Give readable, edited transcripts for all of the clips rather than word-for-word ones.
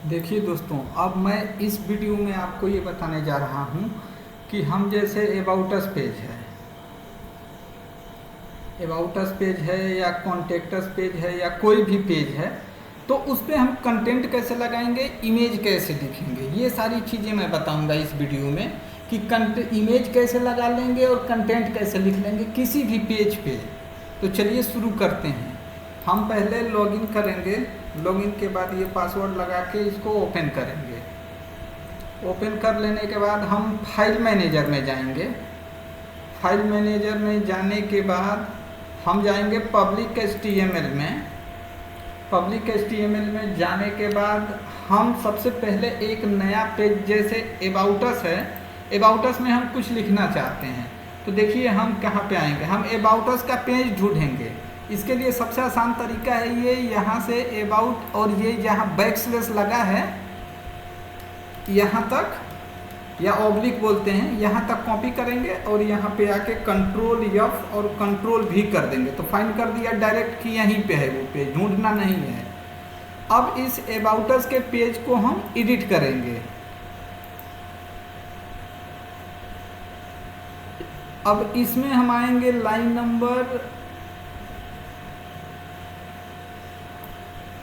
देखिए दोस्तों, अब मैं इस वीडियो में आपको ये बताने जा रहा हूँ कि हम जैसे अबाउट अस पेज है या कॉन्टेक्ट अस पेज है या कोई भी पेज है, तो उस पर हम कंटेंट कैसे लगाएंगे, इमेज कैसे लिखेंगे, ये सारी चीज़ें मैं बताऊंगा इस वीडियो में कि इमेज कैसे लगा लेंगे और कंटेंट कैसे लिख लेंगे किसी भी पेज पे। तो चलिए शुरू करते हैं। हम पहले लॉगिन करेंगे। लॉगिन के बाद ये पासवर्ड लगा के इसको ओपन करेंगे। ओपन कर लेने के बाद हम फाइल मैनेजर में जाएंगे। फाइल मैनेजर में जाने के बाद हम जाएंगे पब्लिक HTML में। पब्लिक HTML में जाने के बाद हम सबसे पहले एक नया पेज जैसे अबाउट अस है, अबाउट अस में हम कुछ लिखना चाहते हैं। तो देखिए हम कहाँ पे आएंगे, हम अबाउट अस का पेज ढूंढेंगे। इसके लिए सबसे आसान तरीका है ये, यहाँ से अबाउट और ये जहाँ बैकस्लैश लगा है यहाँ तक, या ऑब्लिक बोलते हैं, यहाँ तक कॉपी करेंगे और यहाँ पे आके कंट्रोल F और कंट्रोल V कर देंगे। तो फाइंड कर दिया डायरेक्ट कि यहीं पे है वो पेज, ढूंढना नहीं है। अब इस अबाउट अस के पेज को हम एडिट करेंगे। अब इसमें हम आएंगे लाइन नंबर,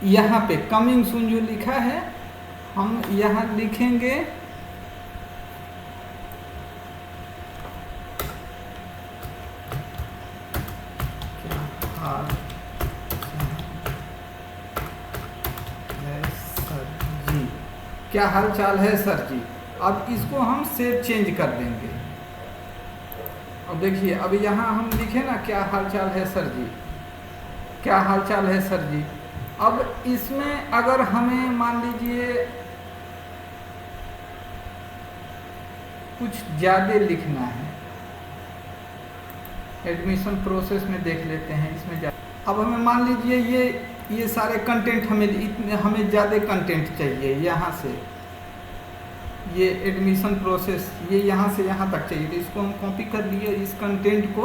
यहाँ पे कमिंग सून जो लिखा है हम यहाँ लिखेंगे क्या हाल चाल है सर जी। अब इसको हम सेव चेंज कर देंगे। अब देखिए, अब यहाँ हम लिखे ना क्या हाल चाल है सर जी, क्या हाल चाल है सर जी। अब इसमें अगर हमें मान लीजिए कुछ ज़्यादा लिखना है, एडमिशन प्रोसेस में देख लेते हैं इसमें अब हमें मान लीजिए ये सारे कंटेंट हमें ज़्यादा कंटेंट चाहिए। यहाँ से ये एडमिशन प्रोसेस ये यहाँ से यहाँ तक चाहिए, तो इसको हम कॉपी कर लिए इस कंटेंट को।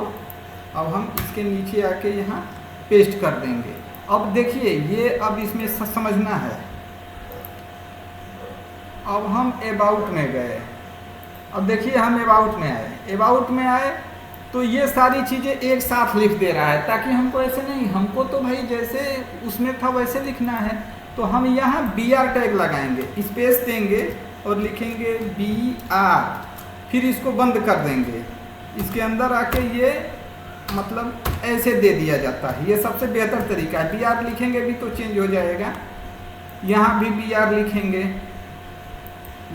अब हम इसके नीचे आके यहाँ पेस्ट कर देंगे। अब देखिए ये अब इसमें समझना है। अब हम अबाउट में गए, अब देखिए हम अबाउट में आए। अबाउट में आए तो ये सारी चीज़ें एक साथ लिख दे रहा है, ताकि हमको ऐसे नहीं, हमको तो भाई जैसे उसमें था वैसे लिखना है। तो हम यहाँ BR टैग लगाएंगे, स्पेस देंगे और लिखेंगे BR, फिर इसको बंद कर देंगे। इसके अंदर आके ये मतलब ऐसे दे दिया जाता है, ये सबसे बेहतर तरीका है। BR लिखेंगे भी तो चेंज हो जाएगा। यहाँ भी BR लिखेंगे,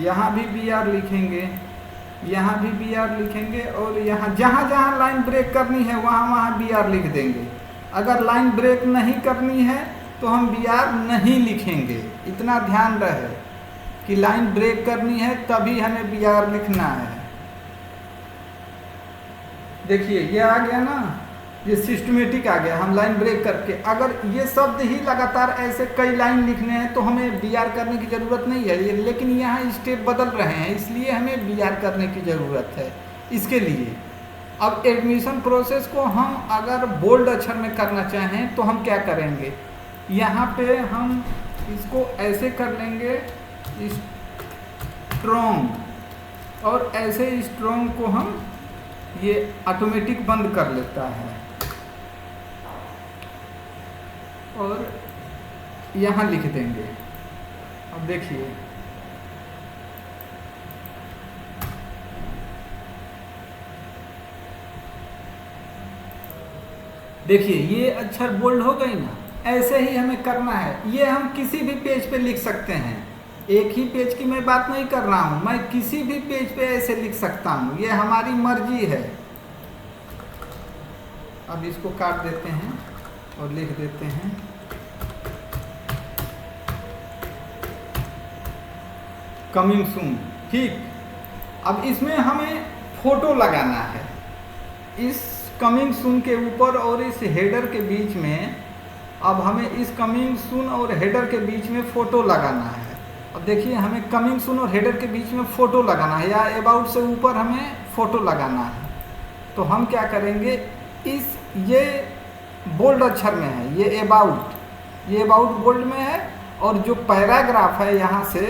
यहाँ भी BR लिखेंगे, यहाँ भी BR लिखेंगे और यहाँ जहाँ जहाँ लाइन ब्रेक करनी है वहाँ वहाँ BR लिख देंगे। अगर लाइन ब्रेक नहीं करनी है तो हम BR नहीं लिखेंगे। इतना ध्यान रहे कि लाइन ब्रेक करनी है तभी हमें BR लिखना है। देखिए ये आ गया ना, ये सिस्टमेटिक आ गया। हम लाइन ब्रेक करके अगर ये शब्द ही लगातार ऐसे कई लाइन लिखने हैं तो हमें BR करने की ज़रूरत नहीं है, लेकिन यहाँ स्टेप बदल रहे हैं इसलिए हमें BR करने की ज़रूरत है इसके लिए। अब एडमिशन प्रोसेस को हम अगर बोल्ड अक्षर में करना चाहें तो हम क्या करेंगे, यहाँ पे हम इसको ऐसे कर लेंगे स्ट्रॉन्ग, और ऐसे स्ट्रॉन्ग को हम ये ऑटोमेटिक बंद कर लेता है और यहाँ लिख देंगे। अब देखिए ये अक्षर बोल्ड हो गई ना, ऐसे ही हमें करना है। ये हम किसी भी पेज पे लिख सकते हैं, एक ही पेज की मैं बात नहीं कर रहा हूँ, मैं किसी भी पेज पे ऐसे लिख सकता हूँ, ये हमारी मर्जी है। अब इसको काट देते हैं और लिख देते हैं कमिंग सून। ठीक, अब इसमें हमें फोटो लगाना है इस कमिंग सून के ऊपर और इस हेडर के बीच में। अब हमें इस कमिंग सून और हेडर के बीच में फ़ोटो लगाना है। अब देखिए हमें कमिंग सून और हेडर के बीच में फ़ोटो लगाना है, या अबाउट से ऊपर हमें फ़ोटो लगाना है। तो हम क्या करेंगे, ये बोल्ड अक्षर में है, ये अबाउट बोल्ड में है और जो पैराग्राफ है यहाँ से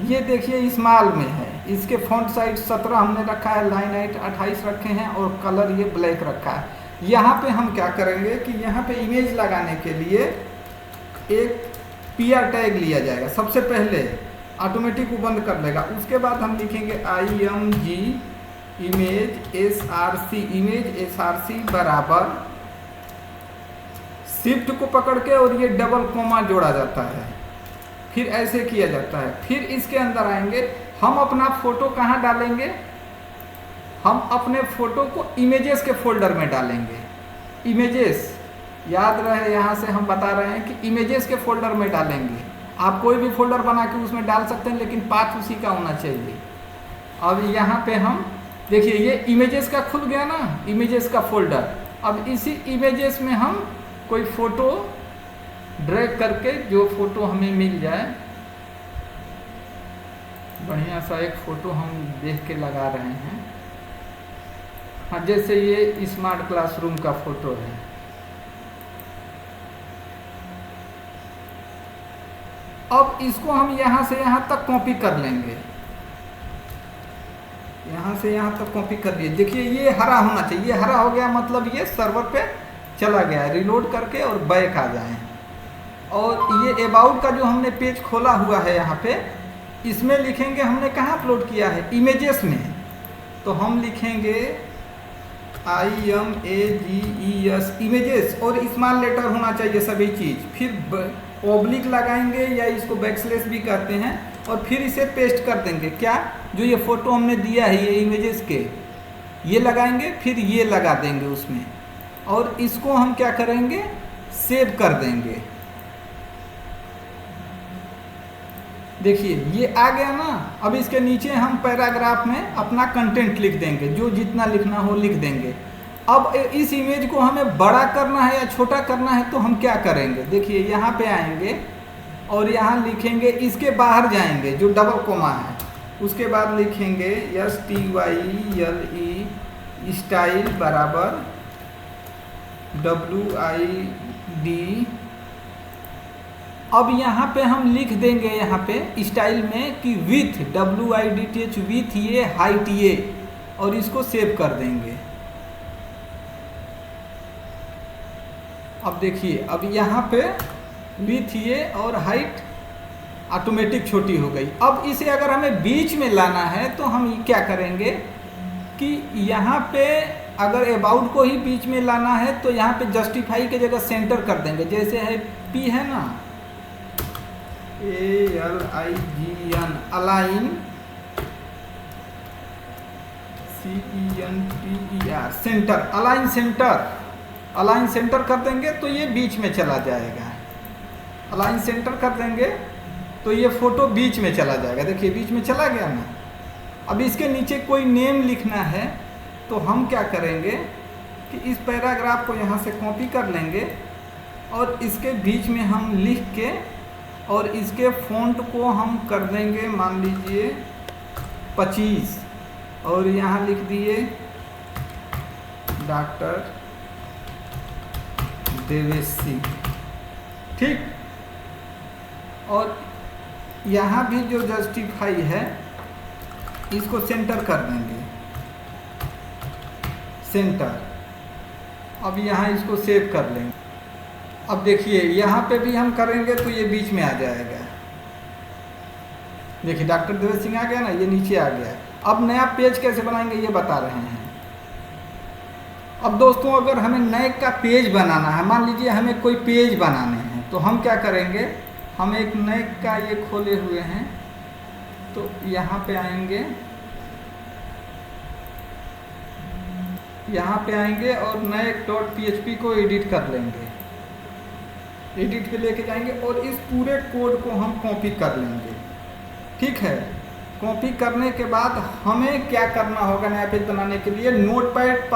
ये देखिए स्मॉल में है, इसके फॉन्ट साइज 17 हमने रखा है, लाइन हाइट 28 रखे हैं और कलर ये ब्लैक रखा है। यहाँ पे हम क्या करेंगे कि यहाँ पे इमेज लगाने के लिए एक PR टैग लिया जाएगा। सबसे पहले ऑटोमेटिक वो बंद कर लेगा, उसके बाद हम लिखेंगे IMG image SRC, image SRC बराबर शिफ्ट को पकड़ के और ये डबल कोमा जोड़ा जाता है, फिर ऐसे किया जाता है। फिर इसके अंदर आएंगे, हम अपना फोटो कहाँ डालेंगे, हम अपने फोटो को इमेजेस के फोल्डर में डालेंगे। इमेजेस याद रहे, यहाँ से हम बता रहे हैं कि इमेजेस के फोल्डर में डालेंगे। आप कोई भी फोल्डर बना के उसमें डाल सकते हैं, लेकिन पाथ उसी का होना चाहिए। अब यहाँ पे हम देखिए ये इमेजेस का खुल गया ना, इमेजेस का फोल्डर। अब इसी इमेजेस में हम कोई फ़ोटो ड्रैग करके जो फ़ोटो हमें मिल जाए, बढ़िया सा एक फ़ोटो हम देख के लगा रहे हैं। हाँ, जैसे ये स्मार्ट क्लासरूम का फ़ोटो है। अब इसको हम यहाँ से यहाँ तक कॉपी कर लेंगे, यहाँ से यहाँ तक कॉपी कर लिए। देखिए ये हरा होना चाहिए, हरा हो गया मतलब ये सर्वर पे चला गया है। रिलोड करके और बैक आ जाएं। और ये अबाउट का जो हमने पेज खोला हुआ है यहाँ पे, इसमें लिखेंगे हमने कहाँ अपलोड किया है, इमेजेस में। तो हम लिखेंगे IMAGES इमेजेस और स्मॉल लेटर होना चाहिए सभी चीज़। फिर ओब्लिक लगाएंगे या इसको बैकस्लैश भी कहते हैं, और फिर इसे पेस्ट कर देंगे। क्या, जो ये फ़ोटो हमने दिया है ये इमेजेस के, ये लगाएंगे, फिर ये लगा देंगे उसमें, और इसको हम क्या करेंगे, सेव कर देंगे। देखिए ये आ गया ना। अब इसके नीचे हम पैराग्राफ में अपना कंटेंट लिख देंगे, जो जितना लिखना हो लिख देंगे। अब इस इमेज को हमें बड़ा करना है या छोटा करना है, तो हम क्या करेंगे, देखिए यहाँ पे आएंगे और यहाँ लिखेंगे, इसके बाहर जाएंगे जो डबल कोमा है, उसके बाद लिखेंगे STYLE स्टाइल बराबर WID। अब यहाँ पे हम लिख देंगे, यहाँ पे स्टाइल में कि विथ WIDTH विथ ये हाइट ये, और इसको सेव कर देंगे। अब देखिए अब यहाँ पे विथ ये और हाइट ऑटोमेटिक छोटी हो गई। अब इसे अगर हमें बीच में लाना है तो हम क्या करेंगे कि यहाँ पे अगर अबाउट को ही बीच में लाना है तो यहाँ पे जस्टिफाई की जगह सेंटर कर देंगे। जैसे है P है ना, ALIGN align, CENTER centre, align centre, align centre कर देंगे तो ये बीच में चला जाएगा। अलाइन सेंटर कर देंगे तो ये फ़ोटो बीच में चला जाएगा। देखिए बीच में चला गया ना। अब इसके नीचे कोई नेम लिखना है तो हम क्या करेंगे कि इस पैराग्राफ को यहाँ से कॉपी कर लेंगे और इसके बीच में हम लिख के, और इसके फ़ॉन्ट को हम कर देंगे मान लीजिए 25, और यहाँ लिख दिए डॉक्टर देवेश सिंह, ठीक। और यहाँ भी जो जस्टिफाई है इसको सेंटर कर देंगे, सेंटर। अब यहाँ इसको सेव कर लेंगे। अब देखिए यहाँ पे भी हम करेंगे तो ये बीच में आ जाएगा। देखिए डॉक्टर देवेश सिंह आ गया ना, ये नीचे आ गया। अब नया पेज कैसे बनाएंगे ये बता रहे हैं। अब दोस्तों अगर हमें नए का पेज बनाना है, मान लीजिए हमें कोई पेज बनाने हैं, तो हम क्या करेंगे, हम एक नए का ये खोले हुए हैं, तो यहाँ पे आएंगे, यहाँ पे आएंगे और नए .php को एडिट कर लेंगे। एडिट पे लेके जाएंगे और इस पूरे कोड को हम कॉपी कर लेंगे, ठीक है। कॉपी करने के बाद हमें क्या करना होगा, नया पेज बनाने के लिए नोटपैड++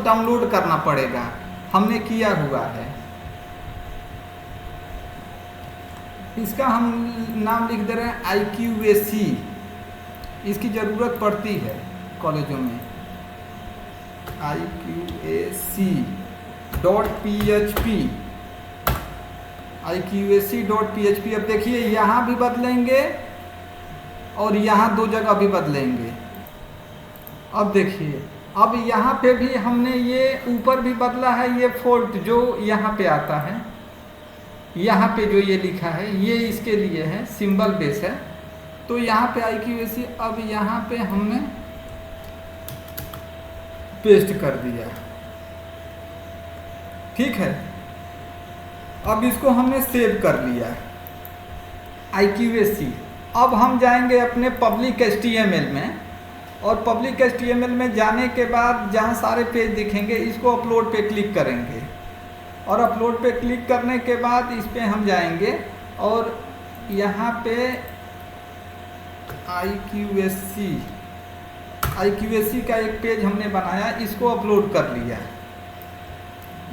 डाउनलोड करना पड़ेगा। हमने किया हुआ है। इसका हम नाम लिख दे रहे हैं IQAC। इसकी ज़रूरत पड़ती है कॉलेजों में। IQAC.php iqac.php। अब देखिए यहाँ भी बदलेंगे और यहाँ 2 जगह भी बदलेंगे। अब देखिए अब यहाँ पे भी हमने ये ऊपर भी बदला है, ये फोल्ट जो यहाँ पे आता है, यहाँ पे जो ये लिखा है ये इसके लिए है, सिंबल बेस है। तो यहाँ पे iqac अब यहाँ पे हमने पेस्ट कर दिया, ठीक है। अब इसको हमने सेव कर लिया iqac। अब हम जाएंगे अपने पब्लिक HTML में, और पब्लिक HTML में जाने के बाद जहाँ सारे पेज दिखेंगे इसको अपलोड पे क्लिक करेंगे, और अपलोड पे क्लिक करने के बाद इस पे हम जाएंगे और यहाँ पे iqac का एक पेज हमने बनाया, इसको अपलोड कर लिया,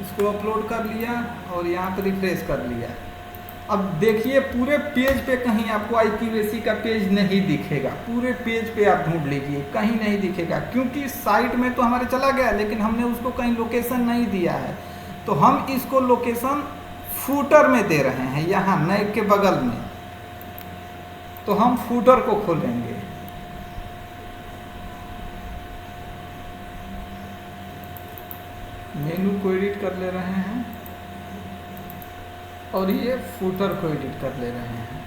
इसको अपलोड कर लिया और यहाँ पर रिफ्रेश कर लिया। अब देखिए पूरे पेज पे कहीं आपको iqac का पेज नहीं दिखेगा, पूरे पेज पे आप ढूंढ लीजिए कहीं नहीं दिखेगा, क्योंकि साइट में तो हमारे चला गया लेकिन हमने उसको कहीं लोकेशन नहीं दिया है। तो हम इसको लोकेशन फूटर में दे रहे हैं, यहाँ नए के बगल में। तो हम फूटर को खोलेंगे, मेनू को एडिट कर ले रहे हैं और ये फूटर को एडिट कर ले रहे हैं।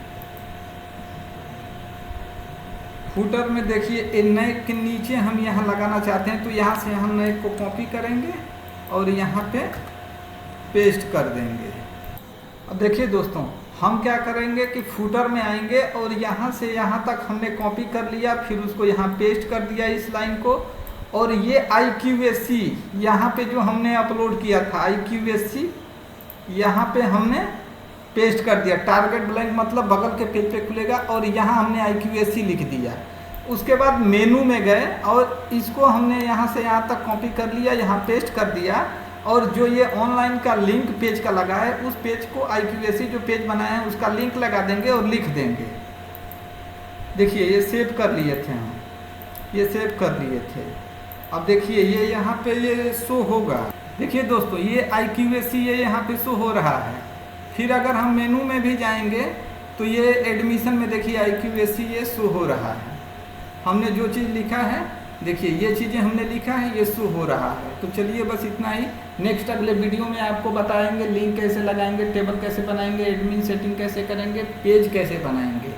फूटर में देखिए नए के नीचे हम यहाँ लगाना चाहते हैं, तो यहाँ से हम नए को कॉपी करेंगे और यहाँ पे पेस्ट कर देंगे। अब देखिए दोस्तों हम क्या करेंगे कि फूटर में आएंगे और यहाँ से यहाँ तक हमने कॉपी कर लिया, फिर उसको यहाँ पेस्ट कर दिया इस लाइन को, और ये iqac यहाँ पे जो हमने अपलोड किया था iqac यहाँ पे हमने पेस्ट कर दिया। टारगेट ब्लैंक मतलब बगल के पेज पे खुलेगा, और यहाँ हमने iqac लिख दिया। उसके बाद मेनू में गए और इसको हमने यहाँ से यहाँ तक कॉपी कर लिया, यहाँ पेस्ट कर दिया, और जो ये ऑनलाइन का लिंक पेज का लगा है उस पेज को iqac जो पेज बनाया है उसका लिंक लगा देंगे और लिख देंगे। देखिए ये सेव कर लिए थे हम, ये सेव कर लिए थे। अब देखिए ये यहाँ पे ये शो होगा। देखिए दोस्तों ये iqac ये यहाँ पे शो हो रहा है। फिर अगर हम मेनू में भी जाएंगे तो ये एडमिशन में देखिए iqac ये शो हो रहा है। हमने जो चीज़ लिखा है देखिए ये चीज़ें हमने लिखा है ये शो हो रहा है। तो चलिए बस इतना ही। नेक्स्ट अगले वीडियो में आपको बताएंगे लिंक कैसे लगाएंगे, टेबल कैसे बनाएंगे, एडमिन सेटिंग कैसे करेंगे, पेज कैसे बनाएंगे।